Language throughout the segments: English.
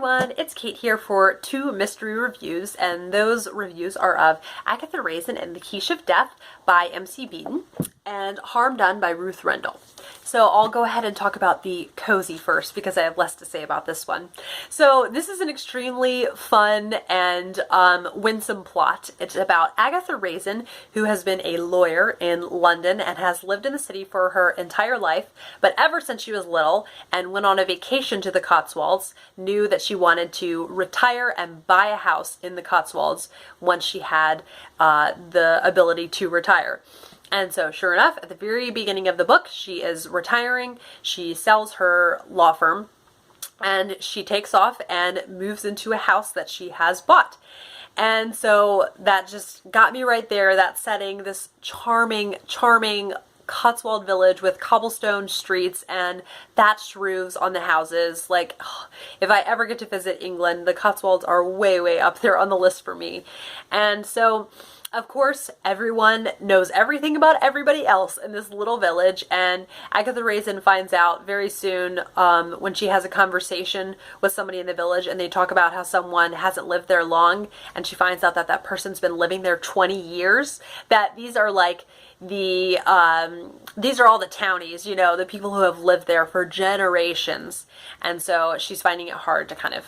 everyone, it's Kate here for 2 mystery reviews, and those reviews are of Agatha Raisin and the Quiche of Death by MC Beaton and Harm Done by Ruth Rendell. So I'll go ahead and talk about the cozy first because I have less to say about this one. So this is an extremely fun and winsome plot. It's about Agatha Raisin, who has been a lawyer in London and has lived in the city for her entire life, but ever since she was little and went on a vacation to the Cotswolds, knew that she wanted to retire and buy a house in the Cotswolds once she had the ability to retire. And so sure enough, at the very beginning of the book, she is retiring, she sells her law firm, and she takes off and moves into a house that she has bought. And so that just got me right there, that setting, this charming, charming Cotswold village with cobblestone streets and thatched roofs on the houses. Like, if I ever get to visit England, the Cotswolds are way, way up there on the list for me. And so, of course, everyone knows everything about everybody else in this little village, and Agatha Raisin finds out very soon when she has a conversation with somebody in the village and they talk about how someone hasn't lived there long, and she finds out that that person's been living there 20 years, that these are like these are all the townies, you know, the people who have lived there for generations. And so she's finding it hard to kind of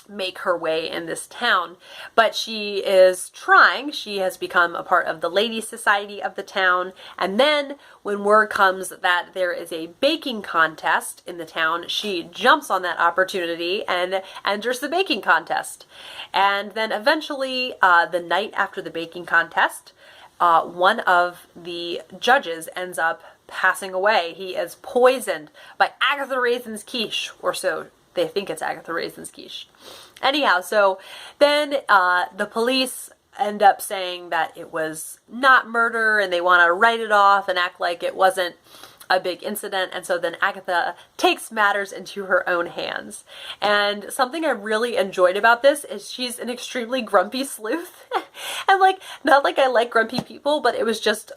make her way in this town, but she is trying. She has become a part of the ladies' society of the town, and then when word comes that there is a baking contest in the town, she jumps on that opportunity and enters the baking contest. And then eventually, the night after the baking contest, one of the judges ends up passing away. He is poisoned by Agatha Raisin's quiche, or so they think it's Agatha Raisin's quiche. Anyhow, so then the police end up saying that it was not murder and they want to write it off and act like it wasn't a big incident. And so then Agatha takes matters into her own hands. And something I really enjoyed about this is she's an extremely grumpy sleuth. And like, not like I like grumpy people, but it was just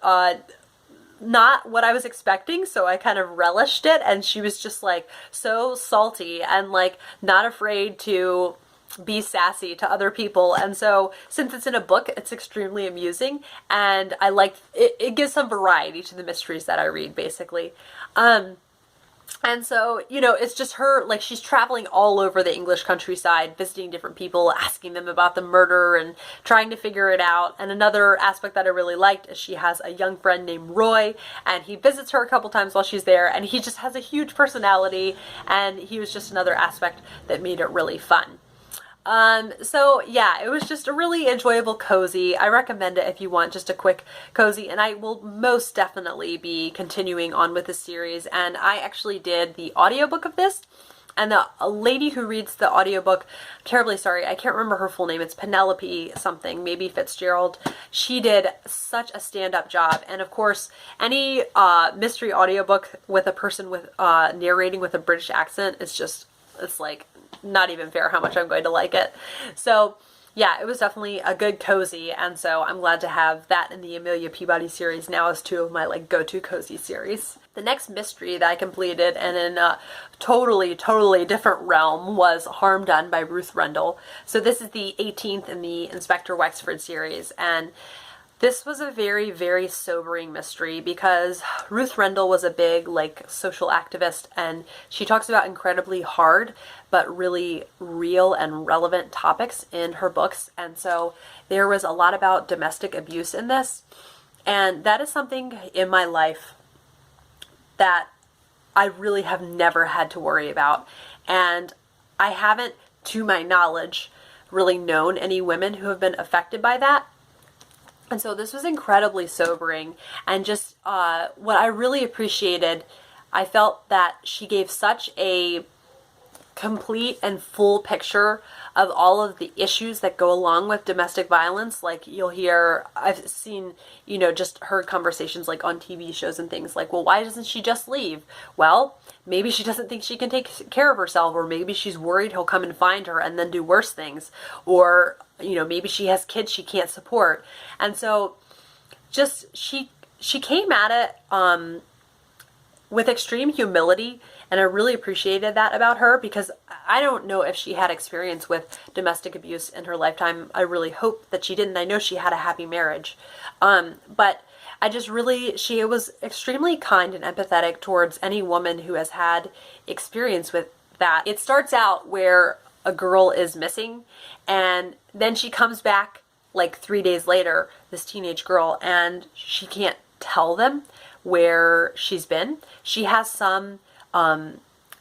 not what I was expecting, so I kind of relished it. And she was just like so salty and like not afraid to be sassy to other people. And so since it's in a book, it's extremely amusing, and I like it. It gives some variety to the mysteries that I read, basically. And so, you know, it's just her, like, she's traveling all over the English countryside, visiting different people, asking them about the murder and trying to figure it out. And another aspect that I really liked is she has a young friend named Roy, and he visits her a couple times while she's there, and he just has a huge personality, and he was just another aspect that made it really fun. So yeah, it was just a really enjoyable cozy. I recommend it if you want just a quick cozy, and I will most definitely be continuing on with the series. And I actually did the audiobook of this, and the lady who reads the audiobook, terribly sorry, I can't remember her full name, it's Penelope something, maybe Fitzgerald. She did such a stand-up job. And of course, any mystery audiobook with a person with narrating with a British accent is just, it's like not even fair how much I'm going to like it. So yeah, it was definitely a good cozy, and so I'm glad to have that in the Amelia Peabody series now as 2 of my like go-to cozy series. The next mystery that I completed, and in a totally different realm, was Harm Done by Ruth Rendell. So this is the 18th in the Inspector Wexford series, and this was a very, very sobering mystery because Ruth Rendell was a big, like, social activist, and she talks about incredibly hard but really real and relevant topics in her books. And so there was a lot about domestic abuse in this, and that is something in my life that I really have never had to worry about. And I haven't, to my knowledge, really known any women who have been affected by that. And so this was incredibly sobering, and just what I really appreciated, I felt that she gave such a complete and full picture of all of the issues that go along with domestic violence. Like, you'll hear, I've seen, you know, just heard conversations like on TV shows and things like, well, why doesn't she just leave? Well, maybe she doesn't think she can take care of herself, or maybe she's worried he'll come and find her and then do worse things, or, you know, maybe she has kids she can't support. And so just she came at it with extreme humility And I really appreciated that about her, because I don't know if she had experience with domestic abuse in her lifetime. I really hope that she didn't. I know she had a happy marriage. But I just really, she was extremely kind and empathetic towards any woman who has had experience with that. It starts out where a girl is missing, and then she comes back like 3 days later, this teenage girl, and she can't tell them where she's been. She has some,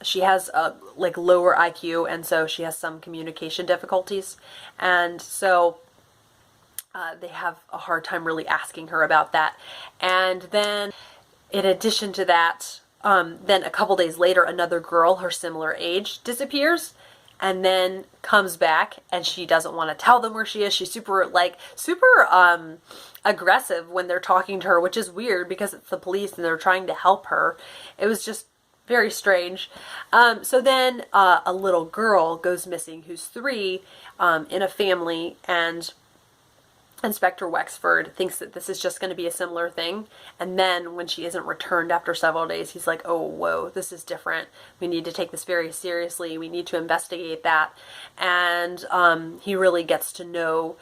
she has a like lower IQ, and so she has some communication difficulties, and so they have a hard time really asking her about that. And then in addition to that, then a couple days later, another girl her similar age disappears, and then comes back, and she doesn't want to tell them where she is. She's super aggressive when they're talking to her, which is weird because it's the police and they're trying to help her. It was just very strange. So then a little girl goes missing who's 3 in a family, and Inspector Wexford thinks that this is just going to be a similar thing. And then when she isn't returned after several days, he's like, oh, whoa, this is different. We need to take this very seriously. We need to investigate that. And he really gets to know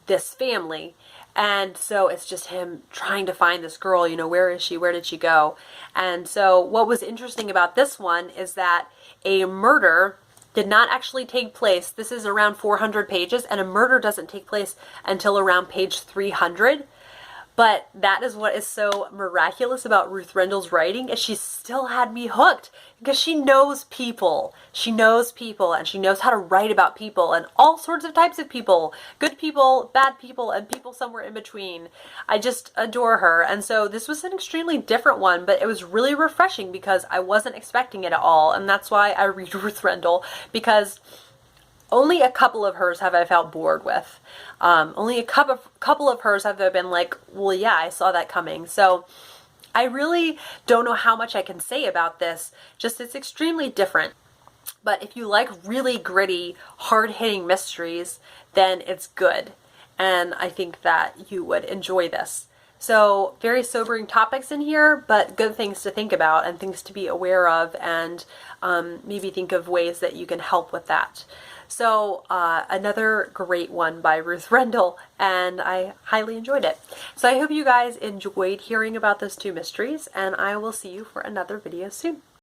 this family. And so it's just him trying to find this girl, you know, where is she? Where did she go? And so what was interesting about this one is that a murder did not actually take place. This is around 400 pages, and a murder doesn't take place until around page 300. But that is what is so miraculous about Ruth Rendell's writing, is she still had me hooked, because she knows people. She knows people, and she knows how to write about people, and all sorts of types of people. Good people, bad people, and people somewhere in between. I just adore her. And so this was an extremely different one, but it was really refreshing because I wasn't expecting it at all. And that's why I read Ruth Rendell, because only a couple of hers have I felt bored with. Only a couple of hers have I been like, well, yeah, I saw that coming. So I really don't know how much I can say about this. Just it's extremely different. But if you like really gritty, hard-hitting mysteries, then it's good. And I think that you would enjoy this. So very sobering topics in here, but good things to think about and things to be aware of, and maybe think of ways that you can help with that. So another great one by Ruth Rendell, and I highly enjoyed it. So I hope you guys enjoyed hearing about those 2 mysteries, and I will see you for another video soon.